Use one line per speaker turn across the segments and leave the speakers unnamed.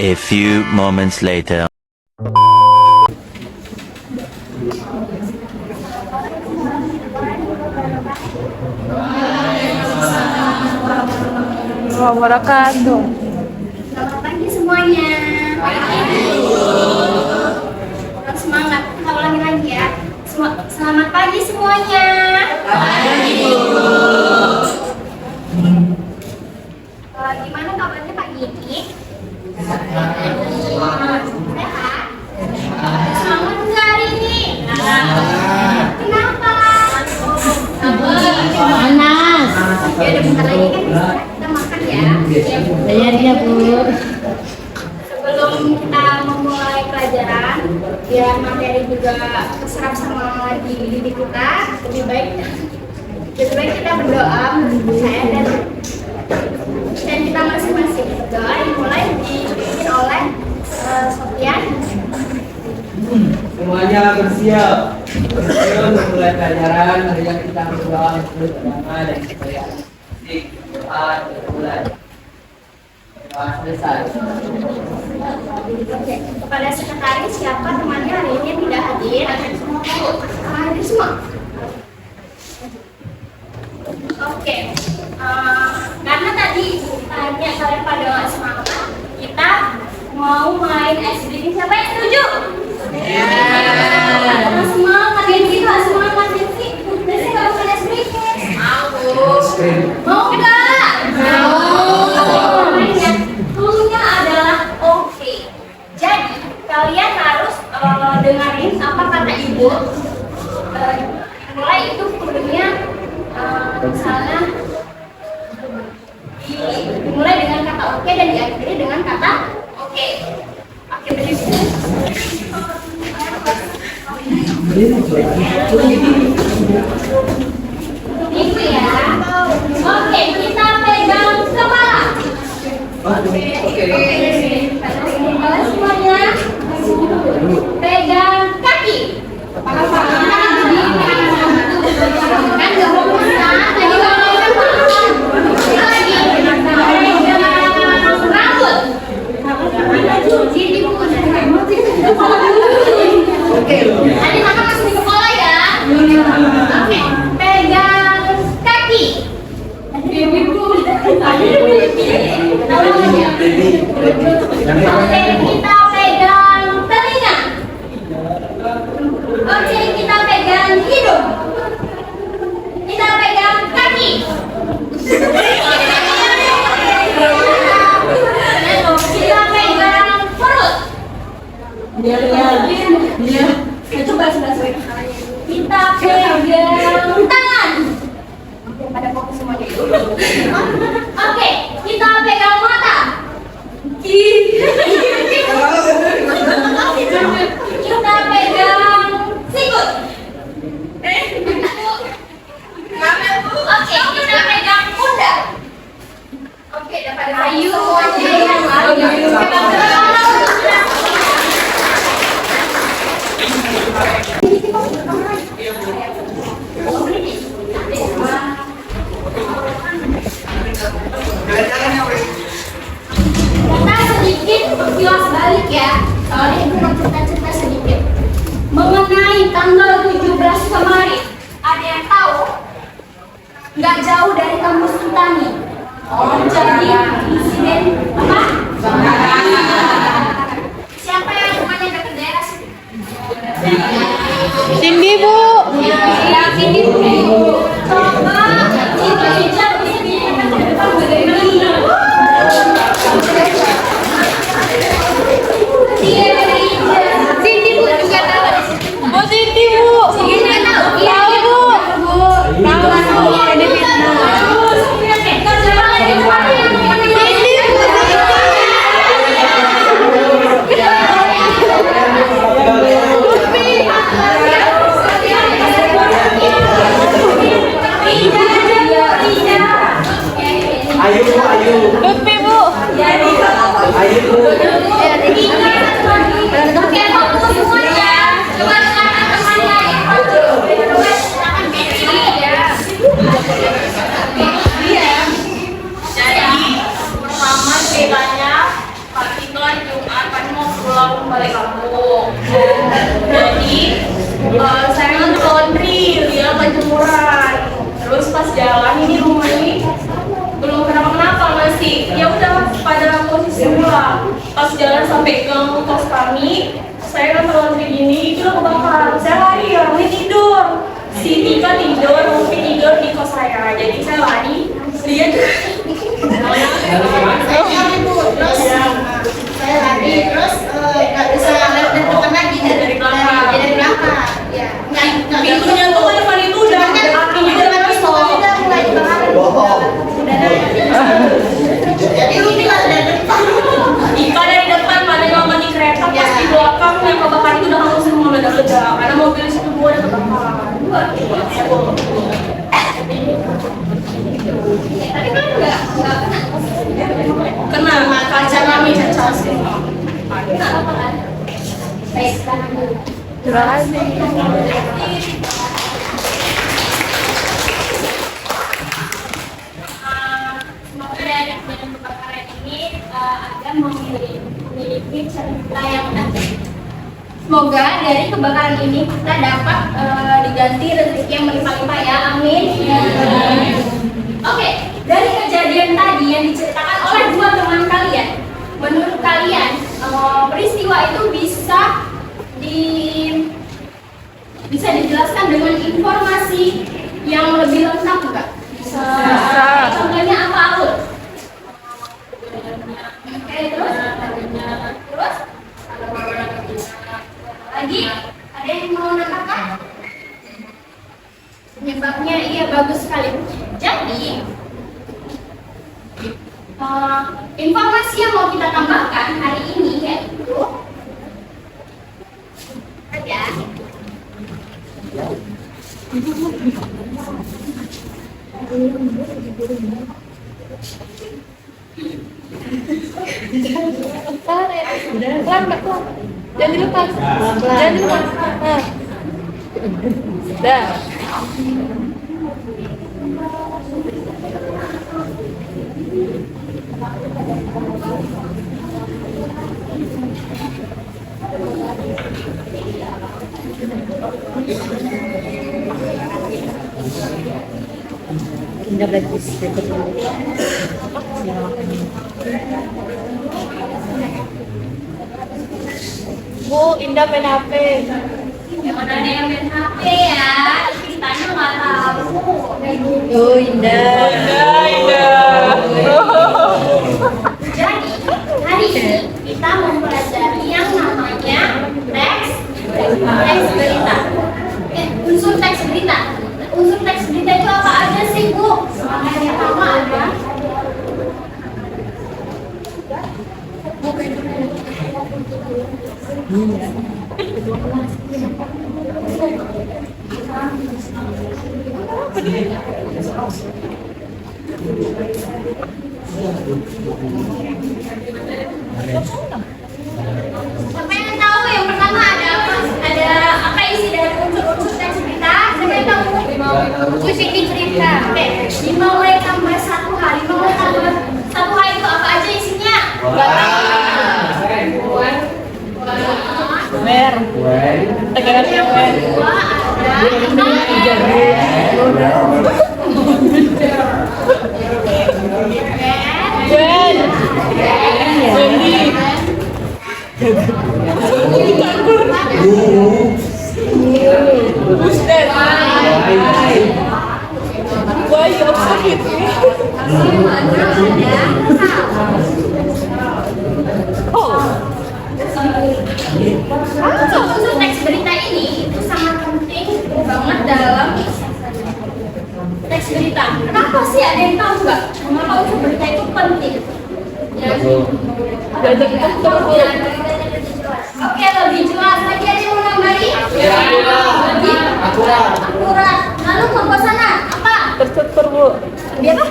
A few moments later.
Wabarakatuh.
Selamat pagi semuanya. Tetap semangat. Kita ulangi lagi ya. Selamat pagi semuanya. Gimana kabarnya pagi ini? Sehat? Semangat nggak hari ini? Kenapa?
Panas.
Ya udah bentar lagi kan kita makan ya.
Bayarnya, Bu.
Sebelum kita memulai pelajaran, biar materi juga terserap sama diri kita, lebih baik kita berdoa menurut saya dan kita masing-masing berdoa dimulai dipimpin oleh Sofian.
Semuanya bersiap. Sebelum memulai pelajaran, marilah kita berdoa untuk agama dan supaya doa dimulai. Doa selesai.
Oke, kepada sekretaris siapa temannya hari ini tidak hadir? Hadir semua. Oke, karena tadi tanya kalian pada nggak semangat, kita mau main ice breaking. Siapa yang setuju? Harus semangat ya, gitu harus semangat ya sih. Jadi nggak mau main ice breaking. Mau nggak? Mau. Mainnya, cluenya adalah oke. Jadi kalian harus dengerin apa kata ibu. Mulai itu cluenya. Misalnya dimulai dengan kata oke dan diakhiri dengan kata oke. Oke, berdiri. Itu ya. Oke, kita pegang kepala. Oke. Kepala semuanya. Pegang kaki. Kan nggak mau bisa, tadi lagi rambut. Oke, tadi mama masih di kepala ya. Oke, pegang kaki. Oke, kita pegang telinga. Oke, kita pegang hidung. Kita pegang kaki. Kita pegang perut. Coba sebelah. Kita pegang tangan. Pada fokus semuanya. Oke, kita pegang mata. Kita pegang sikut. Oke, kita pegang pundak. Oke, dapat ayu kita sedikit kilas balik ya. Soalnya ibu mau cerita-cerita sedikit mengenai tanggal 17 kemarin. Ada yang tahu? Nggak jauh dari kampus kita nih. Terjadi insiden apa? Siapa yang rumahnya dekat daerah sini?
Cindy, Bu.
Ya, Cindy, Bu. Coba Cindy di depan bagaimana? Cindy, Bu juga tahu.
Oh, Cindy, Bu.
Cindy tahu.
Tahu, Bu. Tahu. Ada fitnah.
Cindy, Bu. Saya nganter laundry, lihat jemuran. Terus pas jalan ini rumah ini belum kenapa-kenapa masih. Ya udah pada posisi semula. Pas jalan sampai ke kos kami, saya nganter laundry gini, itu udah kebakar. Saya lari, orangnya tidur. Si Tika tidur, Rupi tidur di kos saya. Jadi saya lari, lihat.
Saya lari terus nggak bisa lihat dari depan lagi dari belakang. Dari belakang. Ya.
Pintunya tuh kan depan itu udah apinya udah masuk.
Udah mulai kebakaran. Jadi lu bilang dari depan.
Ika dari depan, mana yang mau di kereta, pas di belakang yang kebakaran itu udah langsung semua meledak-ledak. Karena mobil situ gua udah kebakaran. Tapi kan enggak kena kaca kami cacat sih.
Nggak apa-apa kan? Baik, tahan dulu.
Terima kasih.
Semoga dari kejadian kebakaran ini agar memiliki cerita yang menarik. Semoga dari kebakaran ini kita dapat diganti rezeki yang berlimpah-limpah ya, amin. Oke, dari kejadian tadi yang diceritakan oleh dua teman kalian, menurut kalian peristiwa itu bisa dijelaskan dengan informasi yang lebih lengkap nggak? Bisa. Contohnya apa, Alun? Oke, terus lagi ada yang mau nambahkan? Penyebabnya iya bagus sekali. Jadi informasi yang mau kita tambahkan hari ini yaitu ya.
Jangan dilepas. Jangan dilepas. Dah. Indah bagus. Bu, Indah main HP.
Yang mana ada yang main HP ya? Ceritanya nggak tahu.
Oh, Indah.
Jadi hari ini kita mempelajari yang namanya teks berita. Unsur teks berita. Unsur teks berita itu apa aja sih, Bu? Yang pertama ada siapa yang tahu yang pertama ada apa? Ada apa isi dari unsur-unsur teks berita? Siapa yang tahu? Isi cerita. Oke, 5 mulai tambah 1 H. 5 mulai tambah 1 H itu apa aja isinya?
Mer. Tegangan yang mer.
Dua
Gwen. Wendy. Buset. Wah, ya sakit.
Unsur teks berita ini itu sangat penting banget dalam teks berita. Kenapa sih, ada yang tahu nggak? Mengapa unsur berita itu penting? Oke, lebih jelas. Lagi ada yang mau nambahin? Lebih akurat. Lalu kebosanan apa?
Terstruktur, Bu.
Dia apa?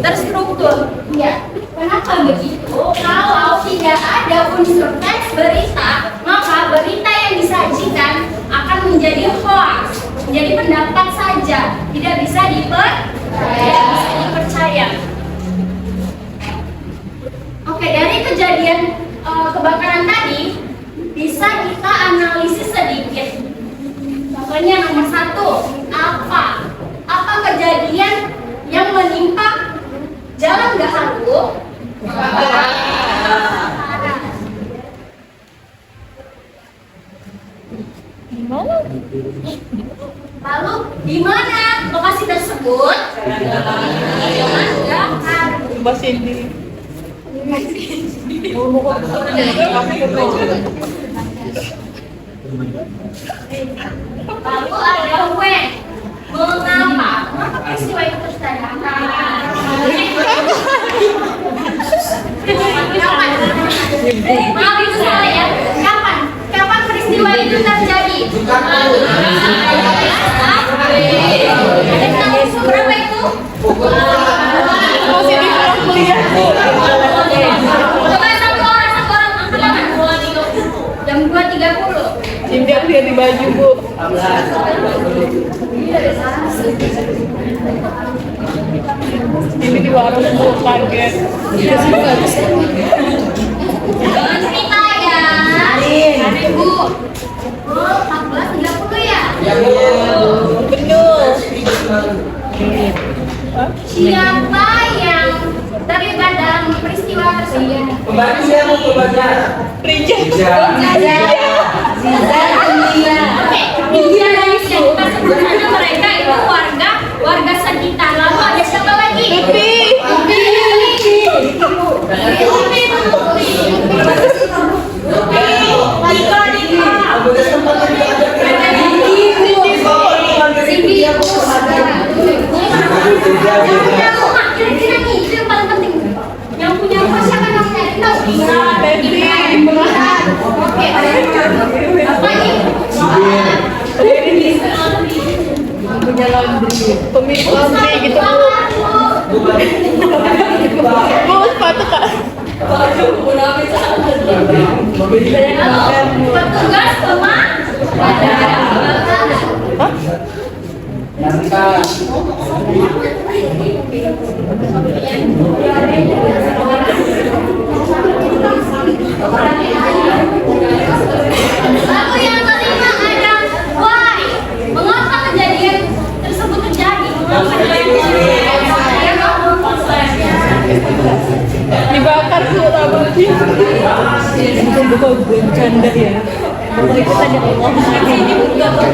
Terstruktur.
Ya. Kenapa begitu? Kalau tidak ada unsur teks berita, maka berita yang disajikan akan menjadi hoax, menjadi pendapat saja, tidak bisa dipercaya. Oke, dari kejadian kebakaran tadi bisa kita analisis sedikit. nomor 1. Apa? Apa kejadian yang menimpa Jalan Gaharu? Lalu di mana lokasi tersebut? Jalan Gaharu.
Mbak Cindy.
Lalu ada when. Mengapa? Mengapa peristiwa itu terjadi? Kapan? Maaf itu salah ya. Kapan? Kapan peristiwa itu terjadi? Ada tahun berapa itu?
Masih di bawah kuliah.
Coba satu orang angkat tangan. Jam 2.30.
Cindy aku lihat di baju, Bu. Ini di warung, Bu, kaget.
Jangan cerita ya. Bu. Oh, 14.30 ya?
Betul.
Siapa yang terlibat dalam peristiwa tersebut?
Pembantu saya mau pembantu.
Rija.
Oke, India dan India kita sebut saja mereka itu warga sekitar. Lalu ada siapa lagi?
Upi.
Kira-kira nih, itu yang paling penting. Yang punya rumah siapa namanya? Tahu? Oke, apa ini?
Punya laundry. Pemilik laundry gitu, Bu. Bu, sepatu, Kak.
Petugas Lalu yang kelima ada why. Mengapa kejadian tersebut terjadi?
Dibakar, Bu, rambutnya. Itu bercanda ya. Pokoknya kita ada Allah. Ini bukan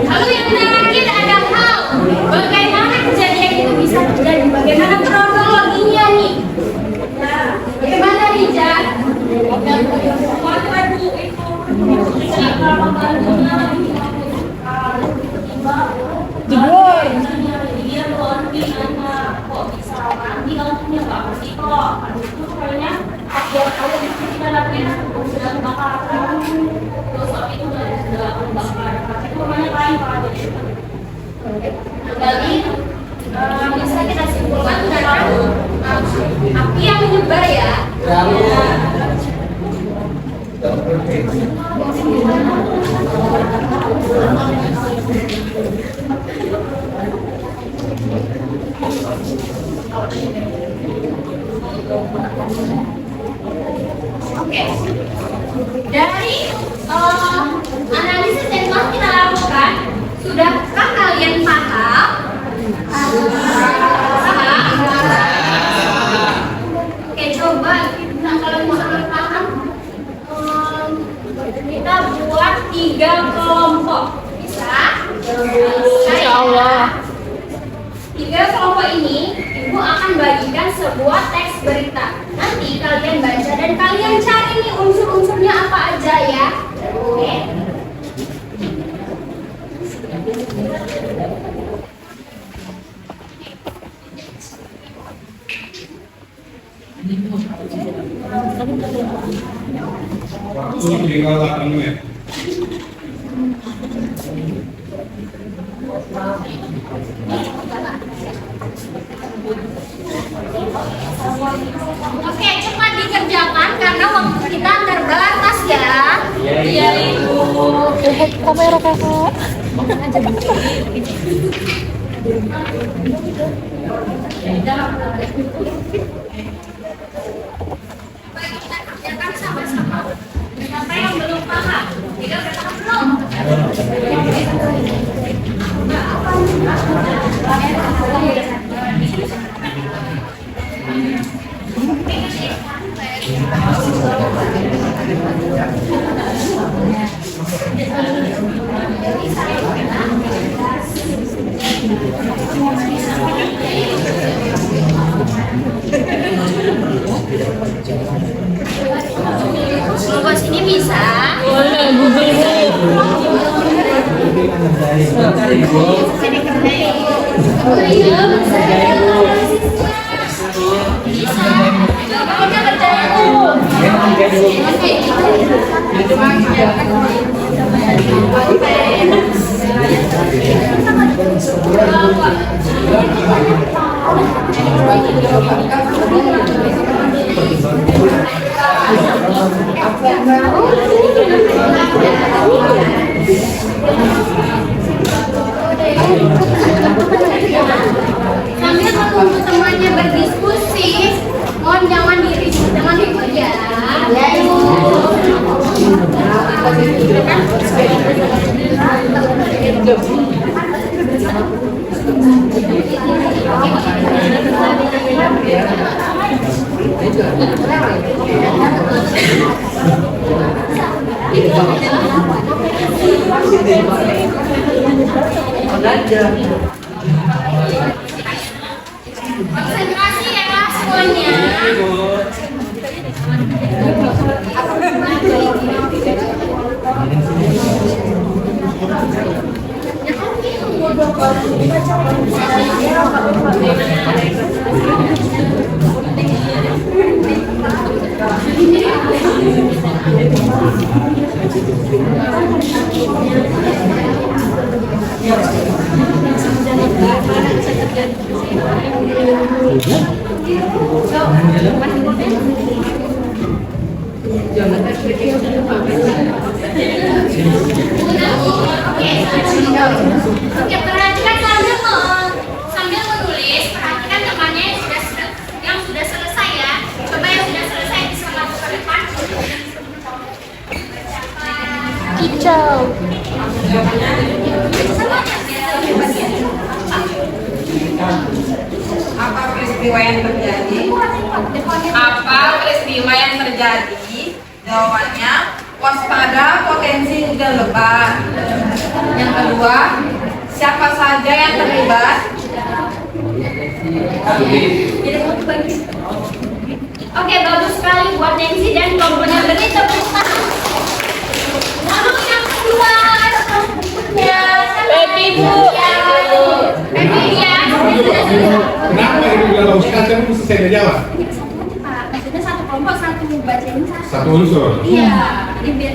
Lalu yang terakhir ada how. Bagaimana kejadian itu bisa terjadi? Bagaimana kronologinya nih? Bagaimana Rija? Jadi bisa kita simpulkan karena api yang menyebar ya. Oke. Dari analisis yang telah kita lakukan, sudahkah kalian paham? Oke, coba nah, kalau misalnya paham, kita buat 3 kelompok. Bisa?
Insya Allah.
3 kelompok ini, Ibu akan bagikan sebuah teks berita. Nanti kalian baca dan kalian cari nih unsur-unsurnya apa aja ya. Oke.
Waktu tinggal 8 menit.
Oke, cepat dikerjakan karena waktu kita terbatas ya. Iya, Ibu.
Kamera, Kakak.
Kerjakan sama-sama. Siapa yang belum paham? Tidak udah paham belum? Bos ini bisa.
Boleh, Google
Sambil menunggu temannya berdiskusi, mohon jangan ribut ya. Konsentrasi ya semuanya. Oke, perhatikan sambil menulis, perhatikan temannya yang sudah selesai ya. Coba yang sudah selesai bisa langsung ke depan.
Kicau.
Apa peristiwa yang terjadi? Apa peristiwa yang terjadi? Jawabannya, waspada potensi hujan lebat. Yang kedua, siapa saja yang terlibat?
Oke, bagus sekali buat Nancy dan kelompoknya. Beri tepuk tangan. Lalu yang kedua, ya,
Baby, Bu.
Baby ya.
Kenapa ini bilang Ustaz kan mesti saya jawab?
Pak, maksudnya satu kelompok satu bacain satu.
Satu unsur.
Iya, jadi biar.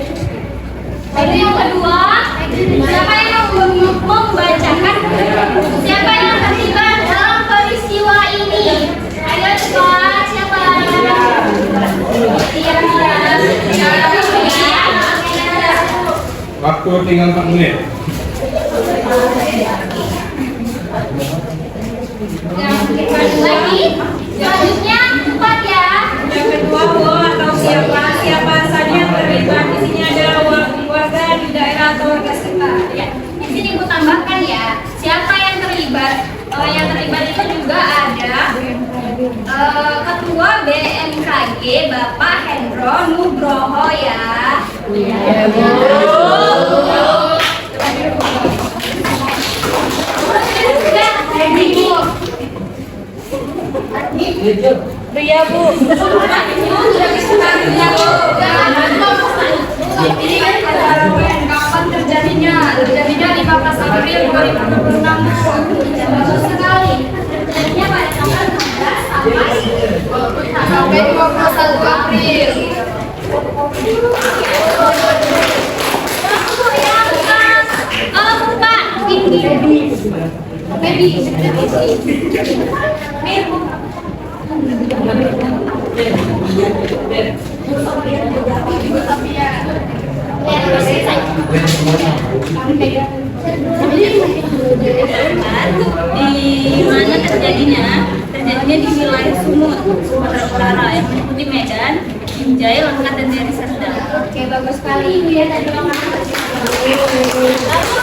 Lalu yang kedua, siapa yang membacakan? Siapa yang terlibat dalam peristiwa ini? Ayo cepat, siapa? Iya,
Waktu tinggal 4 menit.
lagi. Selanjutnya cepat ya.
Yang kedua, atau siapa saja yang terlibat. Di sini adalah warga di daerah atau warga sekitar.
Ya, di sini aku tambahkan ya. Siapa yang terlibat? Yang terlibat itu juga ada Ketua BMKG Bapak Hendro Nugroho ya.
Ria, Bu.
Ini kan kapan terjadinya? Terjadinya 15 April 2026. Bagus sekali. Terjadinya pada tanggal 16 sampai 21 April.
Di
di mana terjadinya? Terjadinya di wilayah Sumut, Sumatera Utara yang meliputi Medan, Binjai, Langkat, dan Deli Serdang. Oke, bagus sekali Ibu ya tadi lalu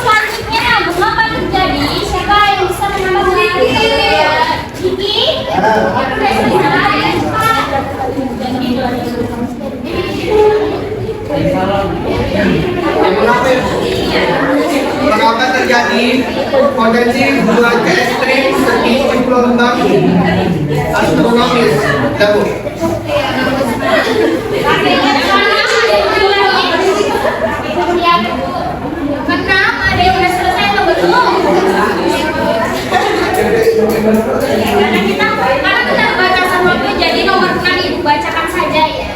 selanjutnya, mengapa terjadi? Siapa yang bisa menambah Kiki? Kiki?
Mengapa terjadi potensi hubungan ekstrim seperti implombang astronomis? Tahu?
Kenapa? Ada yang udah selesai atau belum? Karena kita batasan waktu, jadi nomor 6 Ibu bacakan saja ya.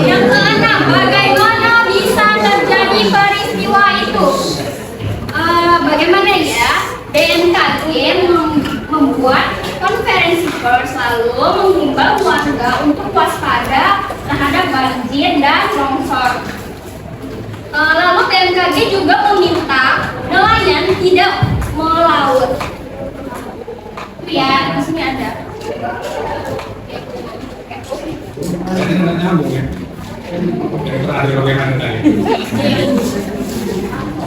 Yang keenam, bagaimana bisa terjadi peristiwa itu? Bagaimana ya? BMKG membuat konferensi pers lalu menghimbau warga untuk waspada terhadap banjir dan longsor. Lalu BMKG juga meminta nelayan tidak melaut. Itu ya, di sini ada.
Tadi nggak nyambung ya. Terakhir bagaimana tadi?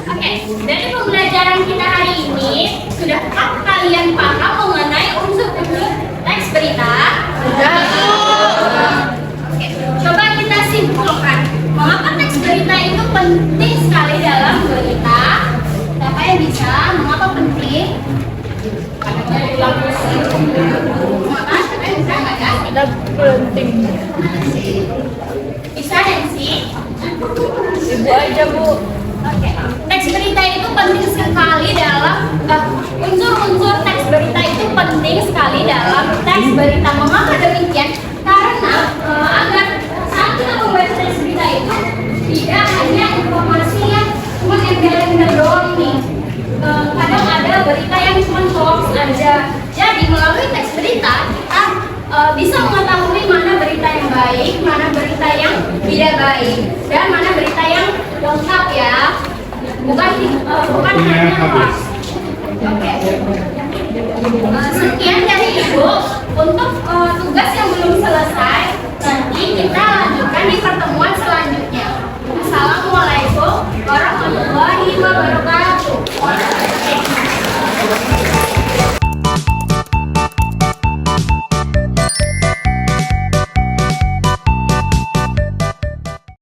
Oke, dari pembelajaran kita hari ini, sudahkah kalian paham mengenai unsur-unsur teks berita? Sudah. Oke, coba kita simpulkan. Mengapa teks berita itu penting sekali dalam berita? Siapa yang bisa? Mengapa penting? Mengapa? Siapa yang bisa? Nggak ada?
Ada penting.
Bisa dan sih?
Ibu aja Bu.
Oke, teks berita itu penting sekali dalam unsur-unsur teks berita itu penting sekali dalam teks berita. Mengapa demikian? Karena agar saat kita membaca teks berita itu tidak hanya informasi yang cuma embel-embel doang nih. Kadang ada berita yang cuma hoax aja. Jadi melalui teks berita kita bisa mengetahui mana berita yang baik, mana berita yang tidak baik, dan mana berita yang lengkap ya, bukan hanya hoax. Oke. Sekian dari Ibu untuk tugas yang belum selesai. Nanti kita lanjutkan di pertemuan selanjutnya. Assalamualaikum warahmatullahi wabarakatuh.